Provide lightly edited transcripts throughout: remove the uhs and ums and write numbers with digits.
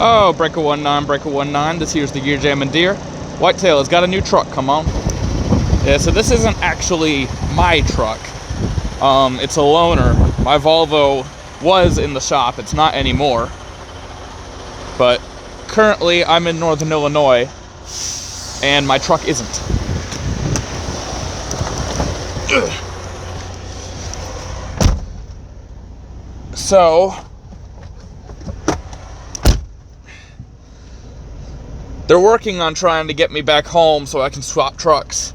Oh, Breaker 19, Breaker 19, this here's the Gear Jammin' Deer. Whitetail has got a new truck, come on. Yeah, so this isn't actually my truck. It's a loaner. My Volvo was in the shop, it's not anymore. But currently I'm in Northern Illinois, and my truck isn't. So, they're working on trying to get me back home so I can swap trucks.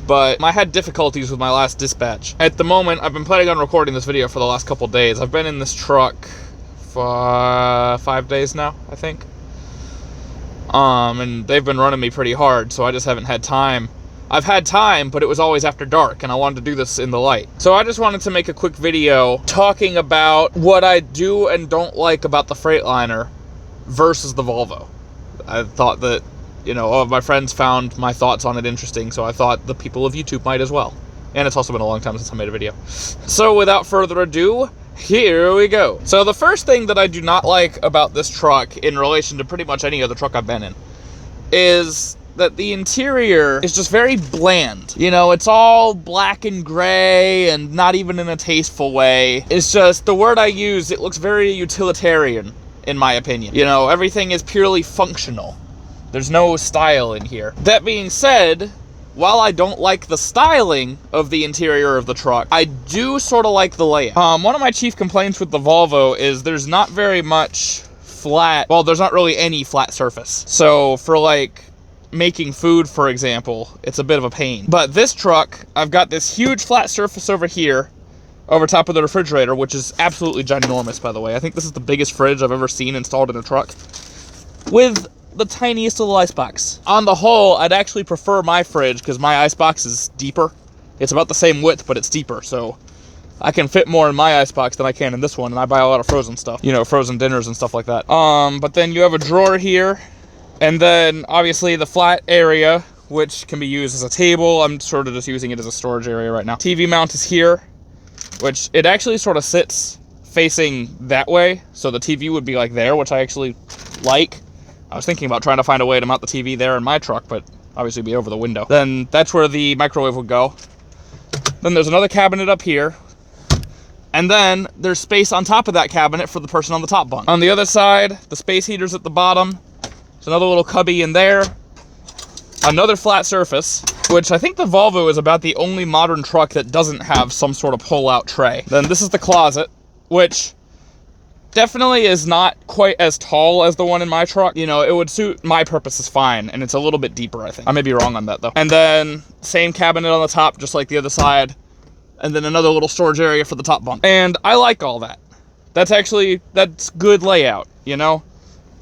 But I had difficulties with my last dispatch. At the moment, I've been planning on recording this video for the last couple days. I've been in this truck for 5 days now, I think. And they've been running me pretty hard, so I just haven't had time. I've had time, but it was always after dark, and I wanted to do this in the light. So I just wanted to make a quick video talking about what I do and don't like about the Freightliner versus the Volvo. I thought that, you know, all of my friends found my thoughts on it interesting, so I thought the people of YouTube might as well. And it's also been a long time since I made a video. So without further ado, here we go. So the first thing that I do not like about this truck, in relation to pretty much any other truck I've been in, is that the interior is just very bland. You know, it's all black and gray and not even in a tasteful way. It's just, the word I use, it looks very utilitarian, in my opinion. You know, everything is purely functional. There's no style in here. That being said, while I don't like the styling of the interior of the truck, I do sort of like the layout. One of my chief complaints with the Volvo is there's not very much flat, well, there's not really any flat surface. So for like making food, for example, it's a bit of a pain. But this truck, I've got this huge flat surface over here, over top of the refrigerator, which is absolutely ginormous, by the way. I think this is the biggest fridge I've ever seen installed in a truck, with the tiniest little icebox. On the whole, I'd actually prefer my fridge because my icebox is deeper. It's about the same width, but it's deeper, so I can fit more in my icebox than I can in this one, and I buy a lot of frozen stuff, you know, frozen dinners and stuff like that. But then you have a drawer here, and then obviously the flat area, which can be used as a table. I'm sort of just using it as a storage area right now. TV mount is here, which it actually sort of sits facing that way, so the TV would be like there, which I actually like. I was thinking about trying to find a way to mount the TV there in my truck, but obviously be over the window. Then that's where the microwave would go. Then there's another cabinet up here, and then there's space on top of that cabinet for the person on the top bunk. On the other side, the space heater's at the bottom. There's another little cubby in there. Another flat surface, which I think the Volvo is about the only modern truck that doesn't have some sort of pull-out tray. Then this is the closet, which definitely is not quite as tall as the one in my truck. You know, it would suit my purposes fine, and it's a little bit deeper, I think. I may be wrong on that, though. And then, same cabinet on the top, just like the other side, and then another little storage area for the top bunk. And I like all that. That's good layout, you know?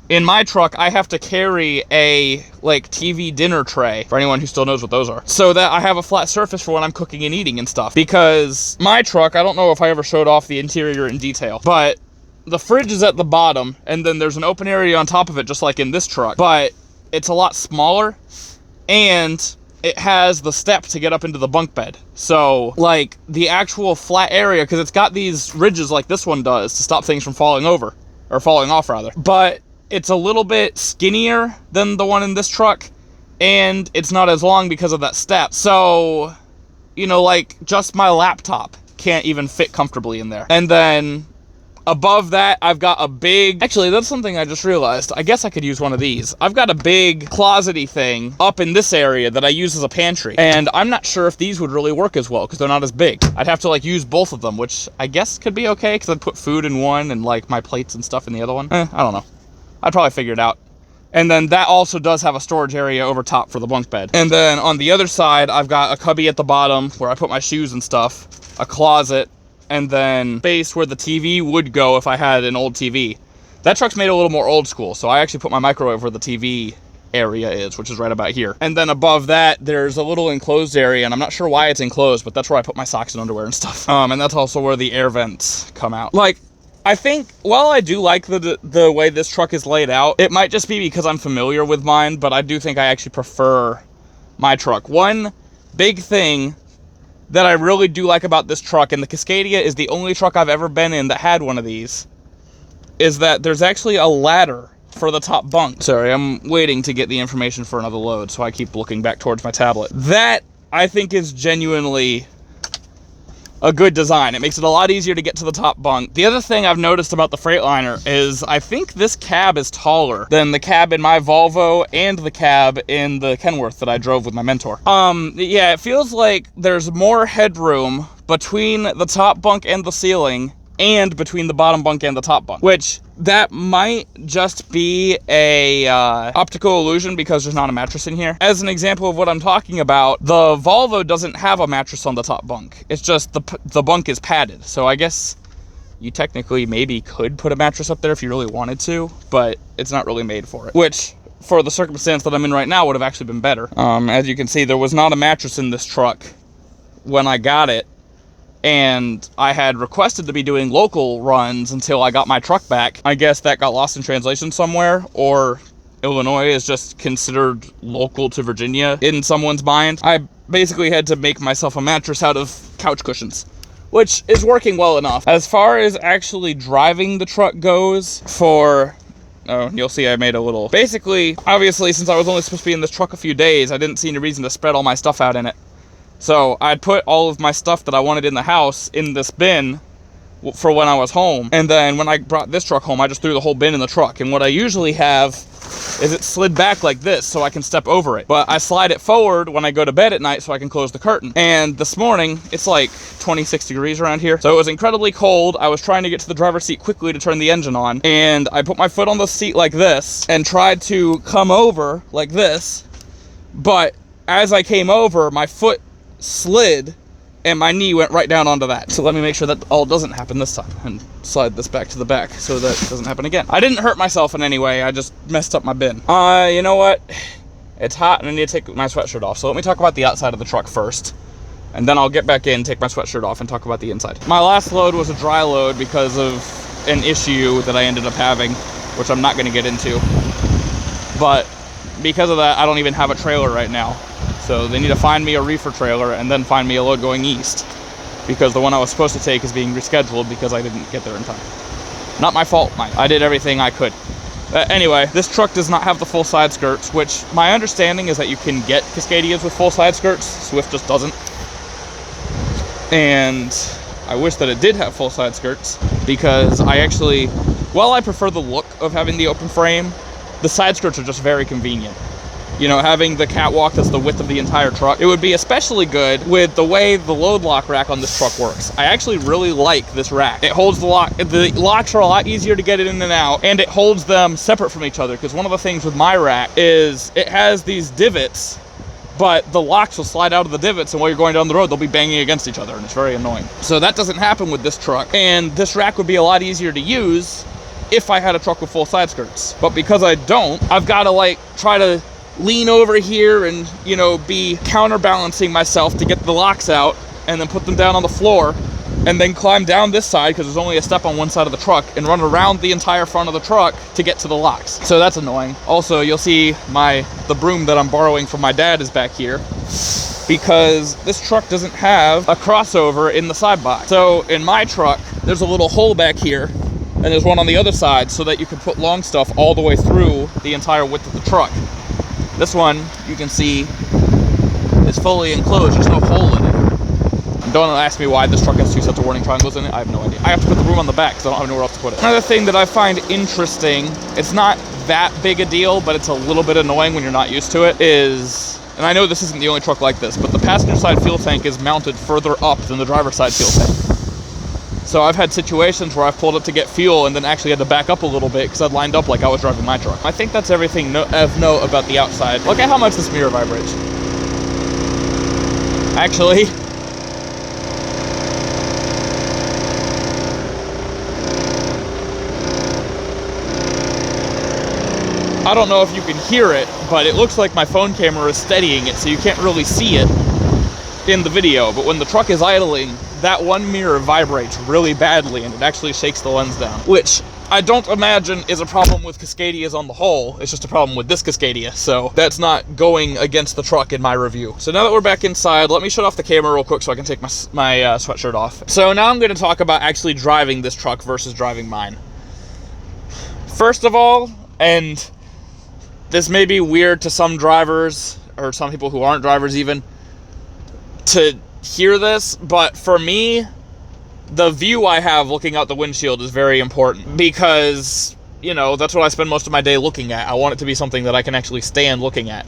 In my truck, I have to carry a, like, TV dinner tray, for anyone who still knows what those are, so that I have a flat surface for when I'm cooking and eating and stuff. Because my truck, I don't know if I ever showed off the interior in detail, but the fridge is at the bottom, and then there's an open area on top of it, just like in this truck, but it's a lot smaller, and it has the step to get up into the bunk bed. So, like, the actual flat area, because it's got these ridges like this one does to stop things from falling over, or falling off, rather. But it's a little bit skinnier than the one in this truck, and it's not as long because of that step. So, you know, like, just my laptop can't even fit comfortably in there. And then above that, I've got a big, actually, that's something I just realized. I guess I could use one of these. I've got a big closet-y thing up in this area that I use as a pantry. And I'm not sure if these would really work as well, because they're not as big. I'd have to, like, use both of them, which I guess could be okay, because I'd put food in one and, like, my plates and stuff in the other one. I don't know. I'd probably figure it out. And then that also does have a storage area over top for the bunk bed. And then on the other side, I've got a cubby at the bottom where I put my shoes and stuff, a closet, and then space where the TV would go if I had an old TV. That truck's made a little more old school, so I actually put my microwave where the TV area is, which is right about here. And then above that, there's a little enclosed area, and I'm not sure why it's enclosed, but that's where I put my socks and underwear and stuff. And that's also where the air vents come out. Like, I think, while I do like the way this truck is laid out, it might just be because I'm familiar with mine, but I do think I actually prefer my truck. One big thing that I really do like about this truck, and the Cascadia is the only truck I've ever been in that had one of these, is that there's actually a ladder for the top bunk. Sorry, I'm waiting to get the information for another load, so I keep looking back towards my tablet. That, I think, is genuinely a good design. It makes it a lot easier to get to the top bunk. The other thing I've noticed about the Freightliner is I think this cab is taller than the cab in my Volvo and the cab in the Kenworth that I drove with my mentor. Yeah, it feels like there's more headroom between the top bunk and the ceiling, and between the bottom bunk and the top bunk, which that might just be a optical illusion because there's not a mattress in here. As an example of what I'm talking about, the Volvo doesn't have a mattress on the top bunk. It's just the bunk is padded. So I guess you technically maybe could put a mattress up there if you really wanted to, but it's not really made for it, which for the circumstance that I'm in right now would have actually been better. As you can see, there was not a mattress in this truck when I got it, and I had requested to be doing local runs until I got my truck back. I guess that got lost in translation somewhere, or Illinois is just considered local to Virginia in someone's mind. I basically had to make myself a mattress out of couch cushions, which is working well enough. As far as actually driving the truck goes, you'll see I made a little... Basically, obviously, since I was only supposed to be in this truck a few days, I didn't see any reason to spread all my stuff out in it. So I'd put all of my stuff that I wanted in the house in this bin for when I was home. And then when I brought this truck home, I just threw the whole bin in the truck. And what I usually have is it slid back like this so I can step over it. But I slide it forward when I go to bed at night so I can close the curtain. And this morning, it's like 26 degrees around here. So it was incredibly cold. I was trying to get to the driver's seat quickly to turn the engine on. And I put my foot on the seat like this and tried to come over like this. But as I came over, my foot slid and my knee went right down onto that. So let me make sure that all doesn't happen this time and slide this back to the back so that it doesn't happen again. I didn't hurt myself in any way. I just messed up my bin. You know what? It's hot and I need to take my sweatshirt off. So let me talk about the outside of the truck first, and then I'll get back in, take my sweatshirt off, and talk about the inside. My last load was a dry load because of an issue that I ended up having, which I'm not going to get into. But because of that, I don't even have a trailer right now. So they need to find me a reefer trailer and then find me a load going east, because the one I was supposed to take is being rescheduled because I didn't get there in time. Not my fault, I did everything I could. Anyway, this truck does not have the full side skirts, which my understanding is that you can get Cascadias with full side skirts. Swift just doesn't. And I wish that it did have full side skirts, because while I prefer the look of having the open frame, the side skirts are just very convenient. You know, having the catwalk that's the width of the entire truck. It would be especially good with the way the load lock rack on this truck works. I actually really like this rack. It holds the lock. The locks are a lot easier to get it in and out, and it holds them separate from each other, because one of the things with my rack is it has these divots, but the locks will slide out of the divots, and while you're going down the road, they'll be banging against each other, and it's very annoying. So that doesn't happen with this truck, and this rack would be a lot easier to use if I had a truck with full side skirts. But because I don't, I've got to try to lean over here and, you know, be counterbalancing myself to get the locks out and then put them down on the floor, and then climb down this side, because there's only a step on one side of the truck, and run around the entire front of the truck to get to the locks. So that's annoying. Also, you'll see the broom that I'm borrowing from my dad is back here, because this truck doesn't have a crossover in the side box. So in my truck, there's a little hole back here, and there's one on the other side, so that you can put long stuff all the way through the entire width of the truck. This one, you can see, is fully enclosed. There's no hole in it. Don't ask me why this truck has two sets of warning triangles in it. I have no idea. I have to put the broom on the back because I don't have anywhere else to put it. Another thing that I find interesting, it's not that big a deal, but it's a little bit annoying when you're not used to it, is, and I know this isn't the only truck like this, but the passenger side fuel tank is mounted further up than the driver's side fuel tank. So I've had situations where I've pulled up to get fuel and then actually had to back up a little bit because I'd lined up like I was driving my truck. I think that's everything of note about the outside. Look at how much this mirror vibrates. Actually, I don't know if you can hear it, but it looks like my phone camera is steadying it, so you can't really see it in the video. But when the truck is idling, that one mirror vibrates really badly, and it actually shakes the lens down, which I don't imagine is a problem with Cascadias on the whole. It's just a problem with this Cascadia, so that's not going against the truck in my review. So now that we're back inside, let me shut off the camera real quick so I can take my sweatshirt off. So now I'm going to talk about actually driving this truck versus driving mine. First of all, and this may be weird to some drivers, or some people who aren't drivers even, to hear this, but for me, the view I have looking out the windshield is very important, because, you know, that's what I spend most of my day looking at. I want it to be something that I can actually stand looking at.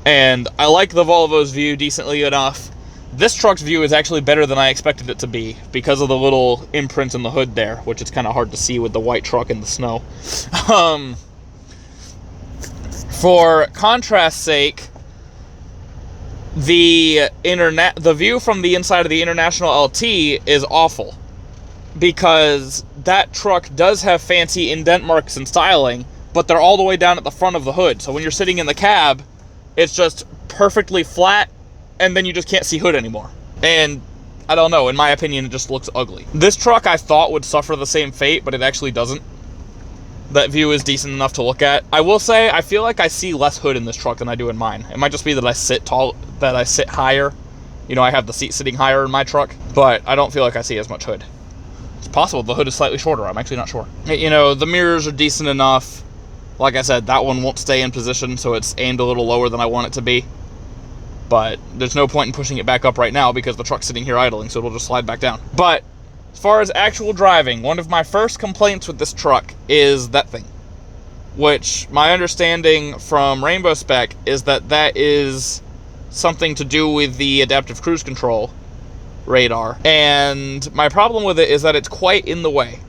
And I like the Volvo's view decently enough. This truck's view is actually better than I expected it to be, because of the little imprint in the hood there, which is kind of hard to see with the white truck in the snow. For contrast's sake, the view from the inside of the International LT is awful, because that truck does have fancy indent marks and styling, but they're all the way down at the front of the hood. So when you're sitting in the cab, it's just perfectly flat, and then you just can't see hood anymore. And I don't know, in my opinion, it just looks ugly. This truck I thought would suffer the same fate, but it actually doesn't. That view is decent enough to look at. I will say, I feel like I see less hood in this truck than I do in mine. It might just be that I sit higher. You know, I have the seat sitting higher in my truck, but I don't feel like I see as much hood. It's possible the hood is slightly shorter. I'm actually not sure. You know, the mirrors are decent enough. Like I said, that one won't stay in position, so it's aimed a little lower than I want it to be. But there's no point in pushing it back up right now because the truck's sitting here idling, so it'll just slide back down. But as far as actual driving, one of my first complaints with this truck is that thing, which my understanding from Rainbow Spec is that is something to do with the adaptive cruise control radar. And my problem with it is that it's quite in the way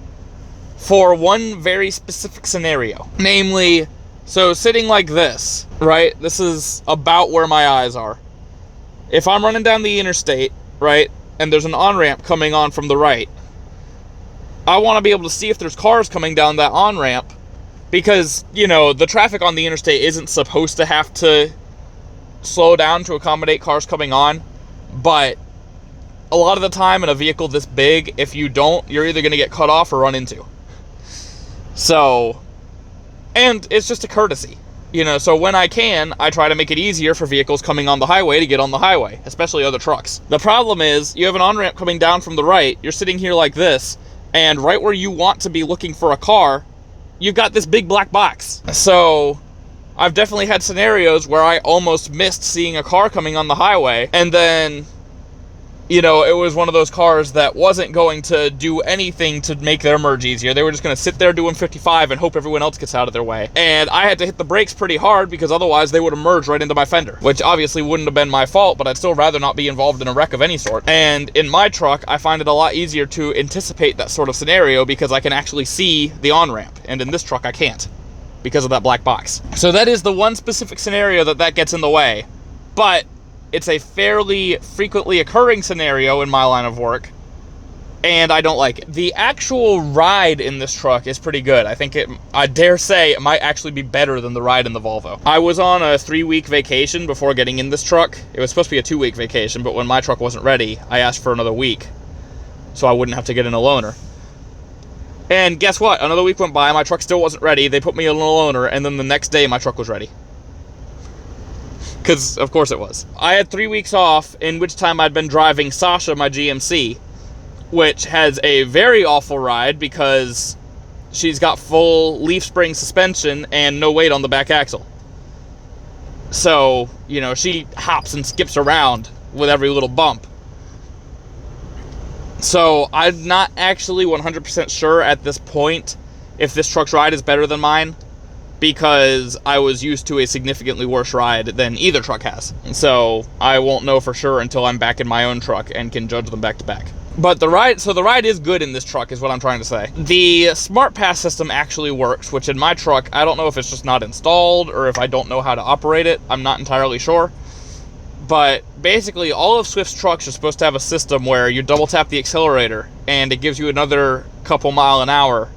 for one very specific scenario. Namely, so sitting like this, right? This is about where my eyes are. If I'm running down the interstate, right, and there's an on-ramp coming on from the right, I want to be able to see if there's cars coming down that on-ramp, because, you know, the traffic on the interstate isn't supposed to have to slow down to accommodate cars coming on, but a lot of the time in a vehicle this big, if you don't, you're either going to get cut off or run into. So, and it's just a courtesy. You know, so when I can, I try to make it easier for vehicles coming on the highway to get on the highway, especially other trucks. The problem is, you have an on-ramp coming down from the right, you're sitting here like this, and right where you want to be looking for a car, you've got this big black box. So, I've definitely had scenarios where I almost missed seeing a car coming on the highway, and then, you know, it was one of those cars that wasn't going to do anything to make their merge easier. They were just going to sit there doing 55 and hope everyone else gets out of their way. And I had to hit the brakes pretty hard because otherwise they would have merged right into my fender, which obviously wouldn't have been my fault, but I'd still rather not be involved in a wreck of any sort. And in my truck, I find it a lot easier to anticipate that sort of scenario because I can actually see the on-ramp. And in this truck, I can't because of that black box. So that is the one specific scenario that gets in the way. But it's a fairly frequently occurring scenario in my line of work, and I don't like it. The actual ride in this truck is pretty good. I think I dare say it might actually be better than the ride in the Volvo. I was on a 3-week vacation before getting in this truck. It was supposed to be a 2-week vacation, but when my truck wasn't ready, I asked for another week so I wouldn't have to get in a loaner. And guess what? Another week went by, my truck still wasn't ready. They put me in a loaner, and then the next day my truck was ready. Because, of course it was. I had 3 weeks off, in which time I'd been driving Sasha, my GMC, which has a very awful ride because she's got full leaf spring suspension and no weight on the back axle. So, you know, she hops and skips around with every little bump. So, I'm not actually 100% sure at this point if this truck's ride is better than mine, because I was used to a significantly worse ride than either truck has. So I won't know for sure until I'm back in my own truck and can judge them back to back. But the ride is good in this truck is what I'm trying to say. The Smart Pass system actually works, which in my truck, I don't know if it's just not installed or if I don't know how to operate it. I'm not entirely sure. But basically all of Swift's trucks are supposed to have a system where you double tap the accelerator and it gives you another couple mile an hour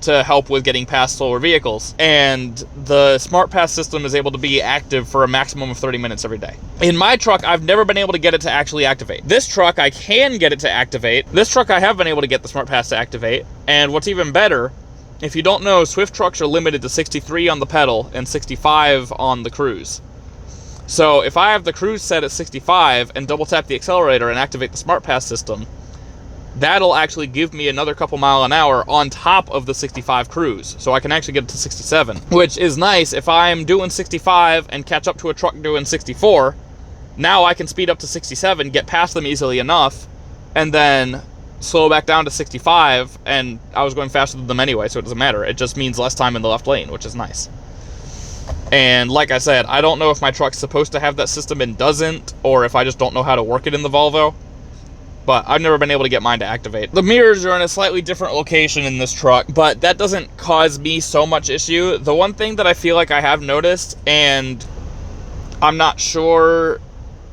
to help with getting past slower vehicles, and the Smart Pass system is able to be active for a maximum of 30 minutes every day. In my truck, I've never been able to get it to actually activate. This truck, I can get it to activate. This truck, I have been able to get the Smart Pass to activate, and what's even better, if you don't know, Swift trucks are limited to 63 on the pedal and 65 on the cruise. So if I have the cruise set at 65 and double tap the accelerator and activate the Smart Pass system, that'll actually give me another couple mile an hour on top of the 65 cruise. So I can actually get it to 67, which is nice. If I'm doing 65 and catch up to a truck doing 64, now I can speed up to 67, get past them easily enough, and then slow back down to 65, and I was going faster than them anyway, so it doesn't matter. It just means less time in the left lane, which is nice. And like I said, I don't know if my truck's supposed to have that system and doesn't, or if I just don't know how to work it in the Volvo. But I've never been able to get mine to activate. The mirrors are in a slightly different location in this truck, but that doesn't cause me so much issue. The one thing that I feel like I have noticed, and I'm not sure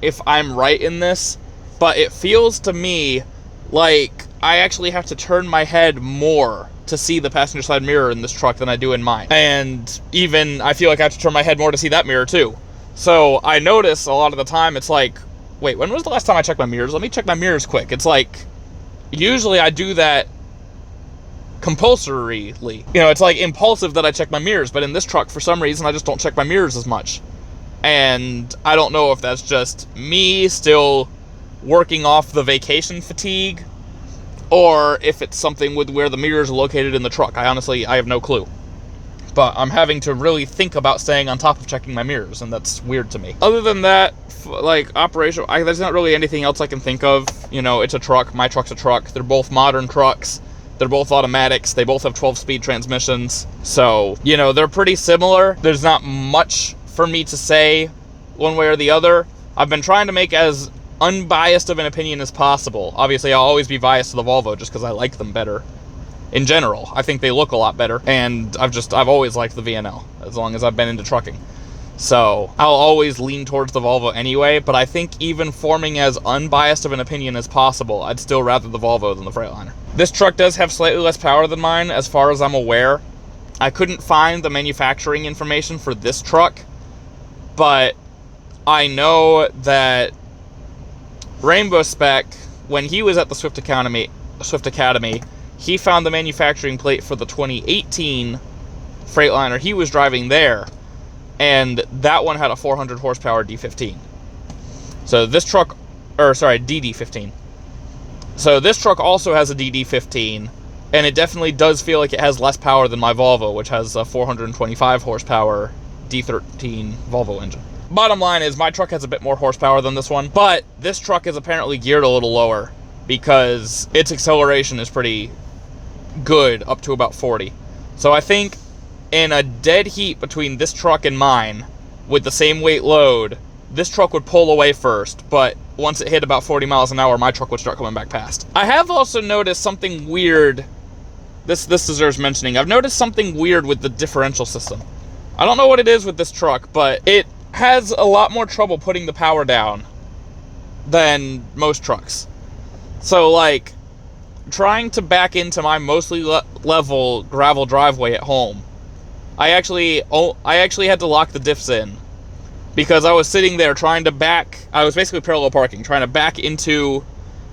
if I'm right in this, but it feels to me like I actually have to turn my head more to see the passenger side mirror in this truck than I do in mine. And even I feel like I have to turn my head more to see that mirror too. So I notice a lot of the time it's like, wait, when was the last time I checked my mirrors? Let me check my mirrors quick. It's like, usually I do that compulsorily. You know, it's like impulsive that I check my mirrors, but in this truck, for some reason, I just don't check my mirrors as much. And I don't know if that's just me still working off the vacation fatigue, or if it's something with where the mirrors are located in the truck. I have no clue. But I'm having to really think about staying on top of checking my mirrors, and that's weird to me. Other than that, like, operational, there's not really anything else I can think of. You know, it's a truck. My truck's a truck. They're both modern trucks. They're both automatics. They both have 12-speed transmissions. So, you know, they're pretty similar. There's not much for me to say one way or the other. I've been trying to make as unbiased of an opinion as possible. Obviously, I'll always be biased to the Volvo just because I like them better. In general, I think they look a lot better, and I've always liked the VNL as long as I've been into trucking. So I'll always lean towards the Volvo anyway, but I think even forming as unbiased of an opinion as possible, I'd still rather the Volvo than the Freightliner. This truck does have slightly less power than mine, as far as I'm aware. I couldn't find the manufacturing information for this truck, but I know that Rainbow Spec, when he was at the Swift Academy, he found the manufacturing plate for the 2018 Freightliner he was driving there, and that one had a 400 horsepower D15. So this truck, DD15. So this truck also has a DD15, and it definitely does feel like it has less power than my Volvo, which has a 425 horsepower D13 Volvo engine. Bottom line is, my truck has a bit more horsepower than this one, but this truck is apparently geared a little lower because its acceleration is pretty good up to about 40. So I think in a dead heat between this truck and mine with the same weight load, this truck would pull away first, but once it hit about 40 miles an hour, my truck would start coming back past. I have also noticed something weird. This deserves mentioning. I've noticed something weird with the differential system. I don't know what it is with this truck, but it has a lot more trouble putting the power down than most trucks. So, like, trying to back into my mostly level gravel driveway at home, I actually had to lock the diffs in because I was sitting there trying to back. I was basically parallel parking, trying to back into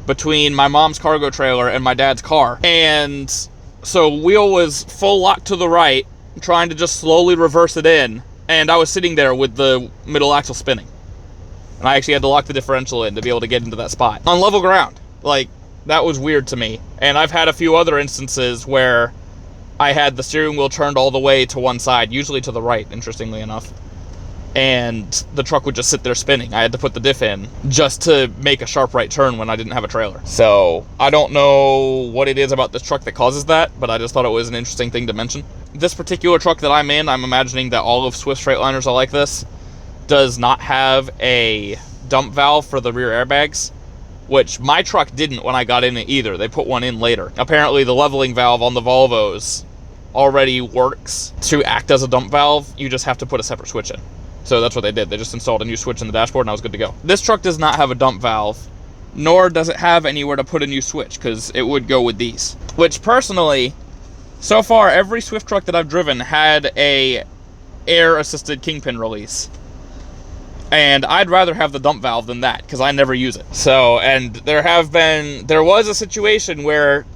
between my mom's cargo trailer and my dad's car. And so wheel was full lock to the right, trying to just slowly reverse it in. And I was sitting there with the middle axle spinning. And I actually had to lock the differential in to be able to get into that spot. On level ground. Like, that was weird to me. And I've had a few other instances where I had the steering wheel turned all the way to one side, usually to the right, interestingly enough. And the truck would just sit there spinning. I had to put the diff in just to make a sharp right turn when I didn't have a trailer. So I don't know what it is about this truck that causes that, but I just thought it was an interesting thing to mention. This particular truck that I'm in, I'm imagining that all of Swift's Freightliners are like this, does not have a dump valve for the rear airbags, which my truck didn't when I got in it either. They put one in later. Apparently the leveling valve on the Volvos already works to act as a dump valve. You just have to put a separate switch in. So that's what they did. They just installed a new switch in the dashboard and I was good to go. This truck does not have a dump valve, nor does it have anywhere to put a new switch, because it would go with these. Which personally, so far every Swift truck that I've driven had a air-assisted kingpin release. And I'd rather have the dump valve than that, because I never use it. So, and there was a situation where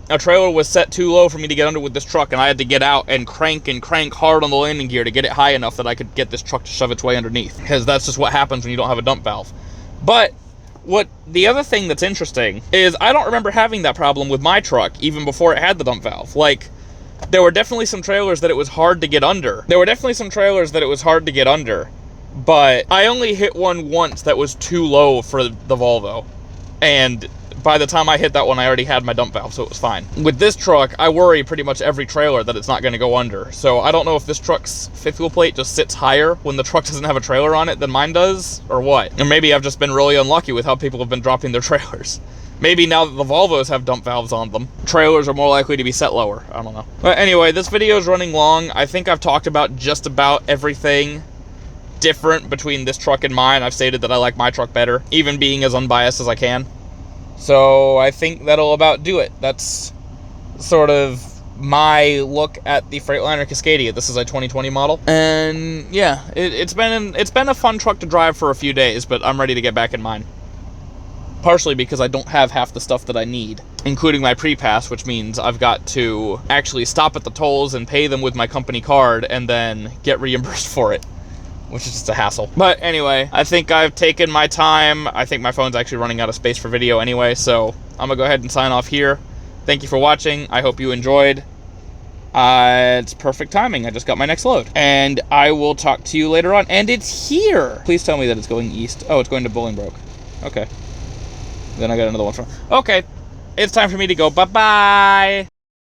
a trailer was set too low for me to get under with this truck, and I had to get out and crank hard on the landing gear to get it high enough that I could get this truck to shove its way underneath, because that's just what happens when you don't have a dump valve. But what the other thing that's interesting is I don't remember having that problem with my truck even before it had the dump valve. Like, there were definitely some trailers that it was hard to get under. But I only hit one once that was too low for the Volvo. And by the time I hit that one, I already had my dump valve, so it was fine. With this truck, I worry pretty much every trailer that it's not going to go under. So I don't know if this truck's fifth wheel plate just sits higher when the truck doesn't have a trailer on it than mine does, or what. Or maybe I've just been really unlucky with how people have been dropping their trailers. Maybe now that the Volvos have dump valves on them, trailers are more likely to be set lower. I don't know. But anyway, this video is running long. I think I've talked about just about everything different between this truck and mine. I've stated that I like my truck better, even being as unbiased as I can. So I think that'll about do it. That's sort of my look at the Freightliner Cascadia. This is a 2020 model, and yeah, it's been a fun truck to drive for a few days, but I'm ready to get back in mine. Partially because I don't have half the stuff that I need, including my pre-pass, which means I've got to actually stop at the tolls and pay them with my company card and then get reimbursed for it, which is just a hassle. But anyway, I think I've taken my time. I think my phone's actually running out of space for video anyway, so I'm gonna go ahead and sign off here. Thank you for watching. I hope you enjoyed. It's perfect timing. I just got my next load. And I will talk to you later on. And it's here! Please tell me that it's going east. Oh, it's going to Bolingbroke. Okay. Then I got another one from... Okay. It's time for me to go. Bye-bye!